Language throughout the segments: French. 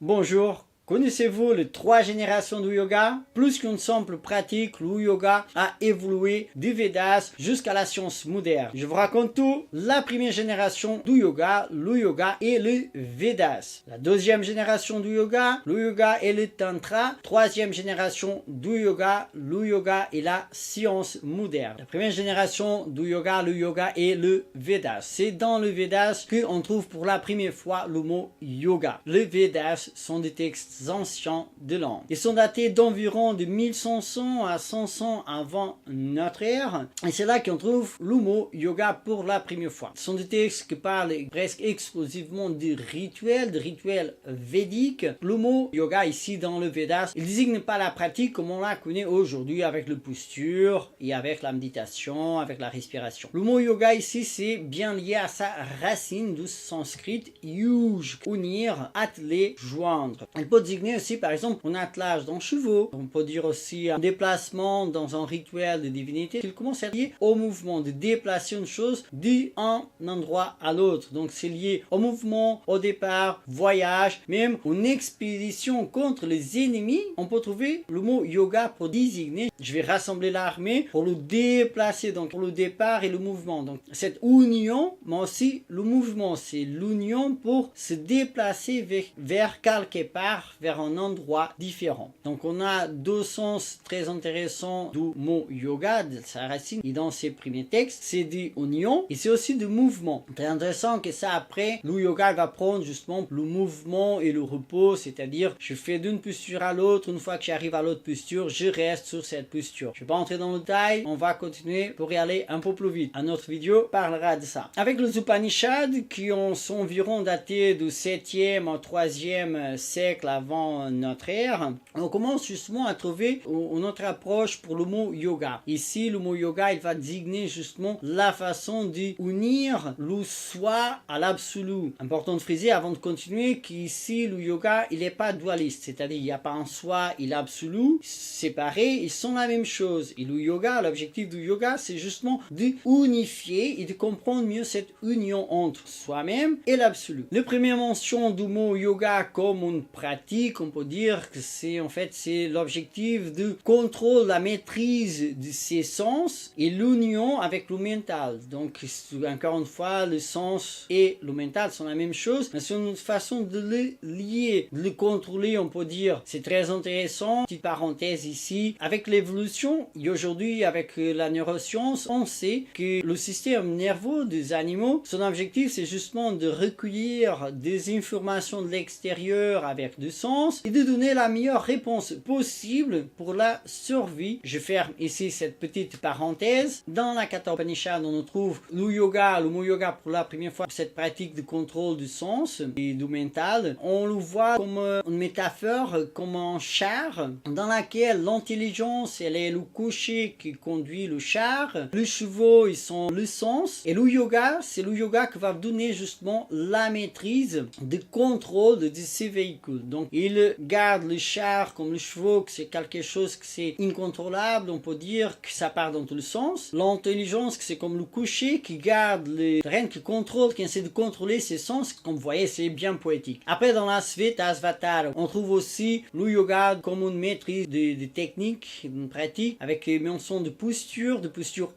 Bonjour, connaissez-vous les 3 générations du yoga? Plus qu'une simple pratique, le yoga a évolué du Vedas jusqu'à la science moderne. Je vous raconte tout. La première génération du yoga, le yoga et le Vedas. La deuxième génération du yoga, le yoga et le tantra. Troisième génération du yoga, le yoga et la science moderne. La première génération du yoga, le yoga et le Vedas. C'est dans le Vedas qu'on trouve pour la première fois le mot yoga. Les Vedas sont des textes anciens de langue. Ils sont datés d'environ de 1500 à 500 avant notre ère. Et c'est là qu'on trouve le mot yoga pour la première fois. Ce sont des textes qui parlent presque exclusivement de rituels védiques. Le mot yoga ici dans le Vedas, il désigne pas la pratique comme on la connaît aujourd'hui avec le posture et avec la méditation, avec la respiration. Le mot yoga ici, c'est bien lié à sa racine du sanskrit yuj, unir, atteler, joindre. Il peut désigner aussi par exemple un attelage d'un chevaux. On peut dire aussi un déplacement dans un rituel de divinité. Il commence à lier au mouvement de déplacer une chose d'un endroit à l'autre. Donc c'est lié au mouvement, au départ, voyage, même une expédition contre les ennemis. On peut trouver le mot yoga pour désigner. Je vais rassembler l'armée pour le déplacer, donc pour le départ et le mouvement. Donc cette union, mais aussi le mouvement, c'est l'union pour se déplacer vers quelque part, vers un endroit différent. Donc on a 2 sens très intéressants du mot yoga, de sa racine, et dans ses premiers textes, c'est de union et c'est aussi de mouvement. Très intéressant que ça après, le yoga va prendre justement le mouvement et le repos, c'est-à-dire je fais d'une posture à l'autre, une fois que j'arrive à l'autre posture, je reste sur cette posture. Je ne vais pas entrer dans le détail, on va continuer pour y aller un peu plus vite. Un autre vidéo parlera de ça. Avec les Upanishads qui sont environ datés du 7e au 3e siècle avant notre ère, on commence justement à trouver une autre approche pour le mot yoga. Ici, le mot yoga, il va désigner justement la façon d'unir le soi à l'absolu. Important de friser avant de continuer qu'ici, le yoga, il n'est pas dualiste, c'est-à-dire il n'y a pas un soi et l'absolu séparés, ils sont la même chose. Et le yoga, l'objectif du yoga, c'est justement d'unifier et de comprendre mieux cette union entre soi-même et l'absolu. La première mention du mot yoga comme une pratique, on peut dire que c'est en fait c'est l'objectif de contrôle, la maîtrise de ses sens et l'union avec le mental. Donc encore une fois, le sens et le mental sont la même chose, mais c'est une façon de le lier, de le contrôler, on peut dire. C'est très intéressant. Petite parenthèse ici, avec l'évolution et aujourd'hui avec la neuroscience, on sait que le système nerveux des animaux, son objectif c'est justement de recueillir des informations de l'extérieur avec du sens et de donner la meilleure réponse possible pour la survie. Je ferme ici cette petite parenthèse. Dans la Katha Upanishad, on trouve le yoga, le mot yoga pour la première fois, cette pratique de contrôle du sens et du mental. On le voit comme une métaphore, comme un char dans laquelle l'intelligence, elle est le cocher qui conduit le char. Les chevaux, ils sont le sens. Et le yoga, c'est le yoga qui va donner justement la maîtrise de contrôle de ces véhicules. Donc, il garde le char comme le chevaux, que c'est quelque chose que c'est incontrôlable. On peut dire que ça part dans tous les sens. L'intelligence, que c'est comme le cocher qui garde les rênes, qui contrôle, qui essaie de contrôler ses sens. Comme vous voyez, c'est bien poétique. Après, dans la Svetasvatara, on trouve aussi le yoga comme une maîtrise de techniques, une pratique, avec les mentions de posture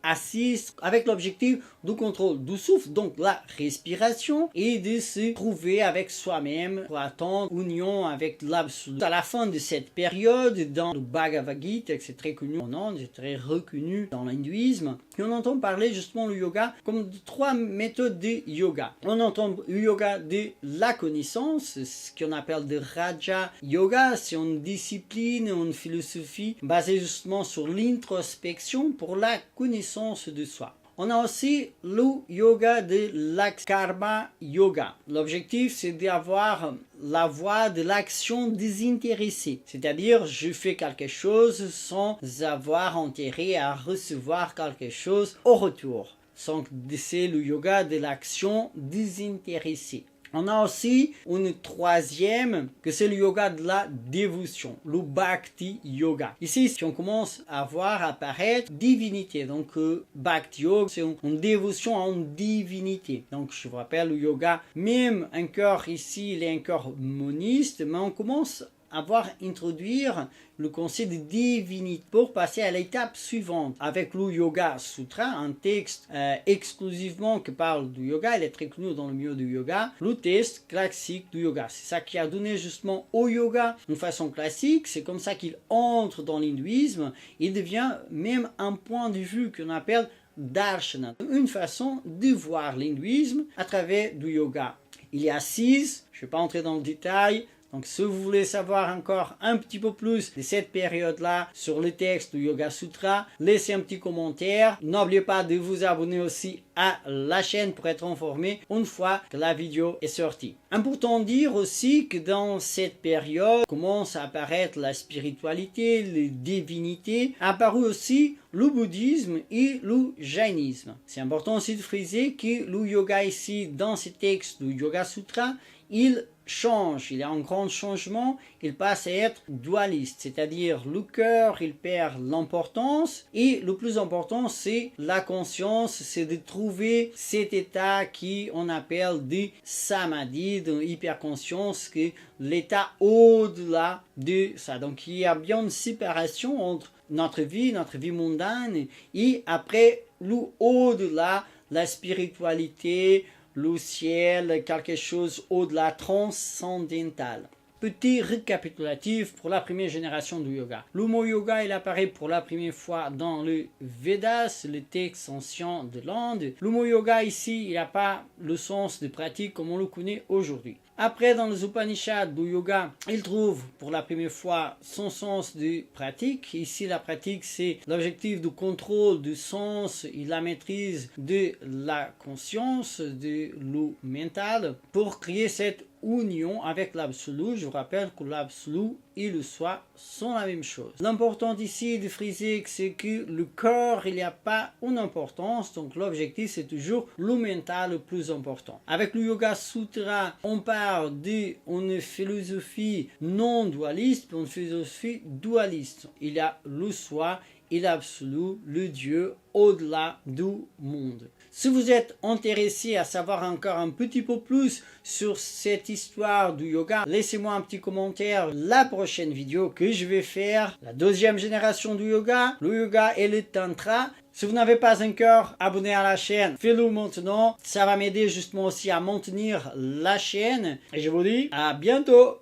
assise, avec l'objectif du contrôle du souffle, donc la respiration, et de se trouver avec soi-même pour attendre union avec l'absolu. À la fin de cette période, dans le Bhagavad Gita, que c'est très connu en Inde, c'est très reconnu dans l'hindouisme, et on entend parler justement le yoga comme de 3 méthodes de yoga. On entend le yoga de la connaissance, ce qu'on appelle de Raja Yoga, c'est une discipline, une philosophie basée justement sur l'introspection pour la connaissance de soi. On a aussi le yoga de l'Karma Yoga. L'objectif, c'est d'avoir la voie de l'action désintéressée. C'est-à-dire, je fais quelque chose sans avoir intérêt à recevoir quelque chose au retour. Donc, c'est le yoga de l'action désintéressée. On a aussi une troisième, que c'est le yoga de la dévotion, le Bhakti Yoga. Ici, si on commence à voir apparaître divinité, donc Bhakti Yoga, c'est une dévotion à une divinité. Donc je vous rappelle, le yoga, même un cœur ici, il est un cœur moniste, mais on commence à voir introduire le concept de divinité pour passer à l'étape suivante. Avec le Yoga Sutra, un texte exclusivement qui parle du yoga, il est très connu dans le milieu du yoga, le texte classique du yoga. C'est ça qui a donné justement au yoga une façon classique, c'est comme ça qu'il entre dans l'hindouisme, il devient même un point de vue qu'on appelle darshana, une façon de voir l'hindouisme à travers du yoga. Il y a 6, je ne vais pas entrer dans le détail. Donc si vous voulez savoir encore un petit peu plus de cette période-là sur le texte du Yoga Sutra, laissez un petit commentaire. N'oubliez pas de vous abonner aussi à la chaîne pour être informé une fois que la vidéo est sortie. Important de dire aussi que dans cette période commence à apparaître la spiritualité, les divinités, apparu aussi le bouddhisme et le jainisme. C'est important aussi de friser que le yoga ici, dans ce texte du Yoga Sutra, il change, il y a un grand changement, il passe à être dualiste, c'est-à-dire le cœur, il perd l'importance et le plus important, c'est la conscience, c'est de trouver cet état qui on appelle de samadhi, de hyperconscience, que l'état au-delà de ça. Donc il y a bien une séparation entre notre vie mondaine et après le au-delà, la spiritualité, le ciel, quelque chose au-delà, transcendantal. Petit récapitulatif pour la première génération du yoga. Le mot yoga, il apparaît pour la première fois dans le Vedas, le texte ancien de l'Inde. Le mot yoga ici, il n'a pas le sens de pratique comme on le connaît aujourd'hui. Après, dans les Upanishads du yoga, il trouve pour la première fois son sens de pratique. Ici, la pratique, c'est l'objectif de contrôle du sens et la maîtrise de la conscience, de le mental, pour créer cette union avec l'absolu. Je vous rappelle que l'absolu et le soi sont la même chose. L'important ici de friser, c'est que le corps, il n'y a pas une importance, donc l'objectif c'est toujours le mental le plus important. Avec le Yoga Sutra, on parle d'une philosophie non dualiste, une philosophie dualiste. Il y a le soi et l'absolu, le Dieu, au-delà du monde. Si vous êtes intéressé à savoir encore un petit peu plus sur cette histoire du yoga, laissez-moi un petit commentaire. La prochaine vidéo que je vais faire, la deuxième génération du yoga, le yoga et le tantra. Si vous n'avez pas encore abonné à la chaîne, faites-le maintenant. Ça va m'aider justement aussi à maintenir la chaîne. Et je vous dis à bientôt.